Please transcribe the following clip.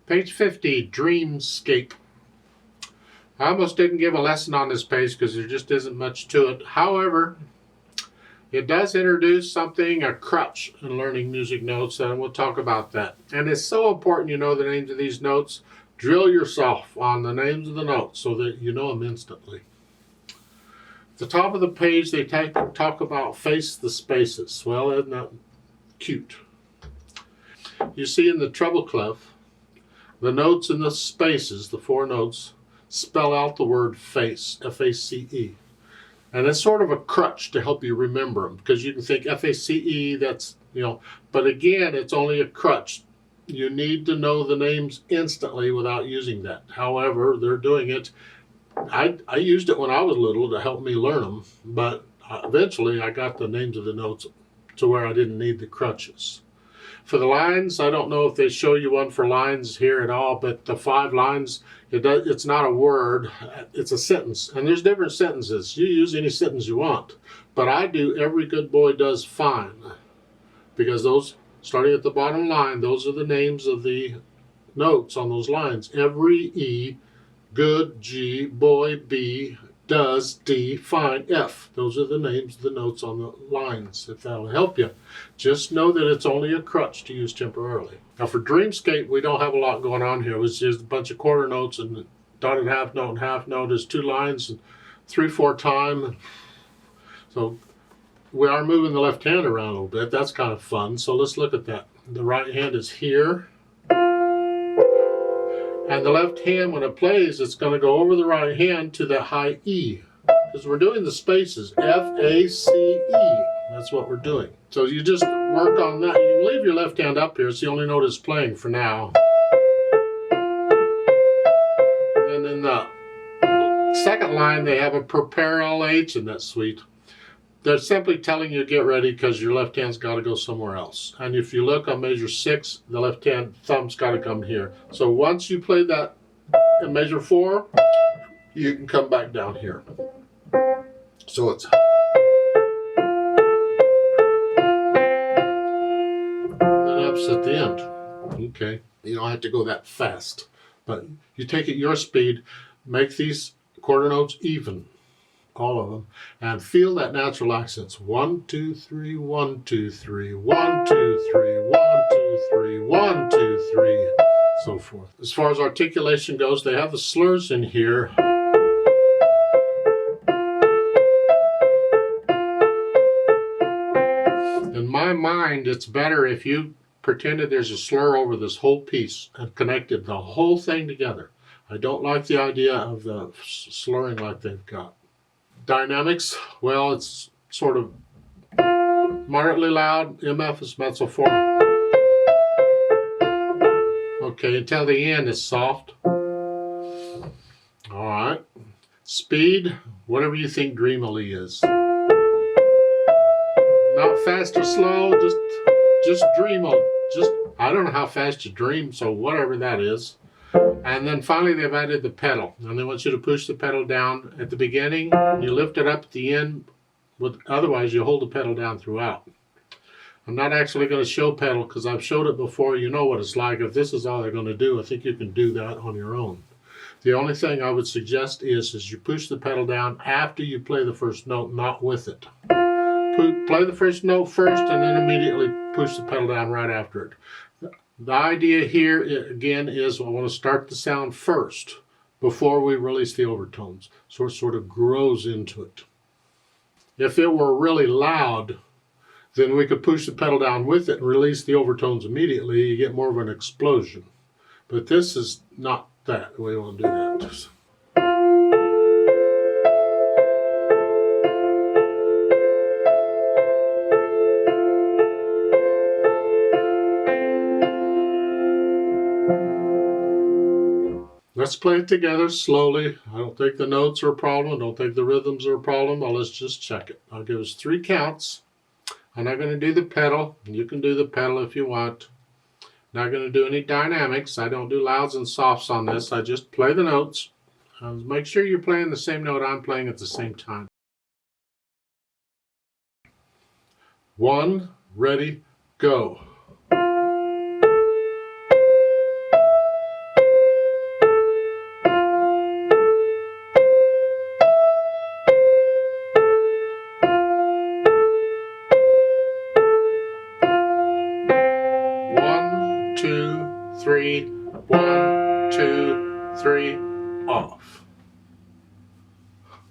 Page 50, Dreamscape. I almost didn't give a lesson on this page because there just isn't much to it. However, it does introduce something, a crutch in learning music notes, and we'll talk about that. And it's so important you know the names of these notes. Drill yourself on the names of the notes so that you know them instantly. At the top of the page, they talk about face the spaces. Well, isn't that cute? You see in the treble clef, the notes in the spaces, the four notes, spell out the word face, F-A-C-E. And it's sort of a crutch to help you remember them, because you can think F-A-C-E, that's, but again, it's only a crutch. You need to know the names instantly without using that. However, they're doing it. I used it when I was little to help me learn them, but eventually I got the names of the notes to where I didn't need the crutches. For the lines, I don't know if they show you one for lines here at all, but the 5 lines, it's not a word, it's a sentence. And there's different sentences. You use any sentence you want. But I do every good boy does fine. Because those, starting at the bottom line, those are the names of the notes on those lines. Every E, good, G, boy, B, does, D, fine, F. Those are the names of the notes on the lines, if that'll help you. Just know that it's only a crutch to use temporarily. Now for Dreamscape, we don't have a lot going on here. It's just a bunch of quarter notes and dotted half note and half note is 2 lines and 3/4 time. So we are moving the left hand around a little bit. That's kind of fun. So let's look at that. The right hand is here. And the left hand, when it plays, it's going to go over the right hand to the high E. Because we're doing the spaces, F-A-C-E. That's what we're doing. So you just work on that. You can leave your left hand up here. It's the only note it's playing for now. And then in the second line, they have a prepare LH, and that's sweet. They're simply telling you get ready because your left hand's got to go somewhere else. And if you look on measure 6, the left hand thumb's got to come here. So once you play that in measure 4, you can come back down here. So it's then F's at the end. Okay, you don't have to go that fast, but you take it your speed, make these quarter notes even. All of them, and feel that natural accents. 1, 2, 3, 1, 2, 3, 1, 2, 3, 1, 2, 3, 1, 2, 3, so forth. As far as articulation goes, they have the slurs in here. In my mind, it's better if you pretended there's a slur over this whole piece and connected the whole thing together. I don't like the idea of the slurring like they've got. Dynamics, well, it's sort of moderately loud. MF is mezzo form. Okay, until the end it's soft. All right. Speed, whatever you think dreamily is. Not fast or slow, just dreamily. I don't know how fast you dream, so whatever that is. And then finally they've added the pedal. And they want you to push the pedal down at the beginning. You lift it up at the end. Otherwise you hold the pedal down throughout. I'm not actually going to show pedal because I've showed it before. You know what it's like. If this is all they're going to do, I think you can do that on your own. The only thing I would suggest is you push the pedal down after you play the first note, not with it. Play the first note first and then immediately push the pedal down right after it. The idea here, again, is I want to start the sound first before we release the overtones. So it sort of grows into it. If it were really loud, then we could push the pedal down with it and release the overtones immediately. You get more of an explosion. But this is not that. We won't do that. Let's play it together slowly. I don't think the notes are a problem. I don't think the rhythms are a problem. Well, let's just check it. I'll give us 3 counts. I'm not going to do the pedal. You can do the pedal if you want. Not going to do any dynamics. I don't do louds and softs on this. I just play the notes. Make sure you're playing the same note I'm playing at the same time. 1, ready, go. 3, 1, 2, 3, off.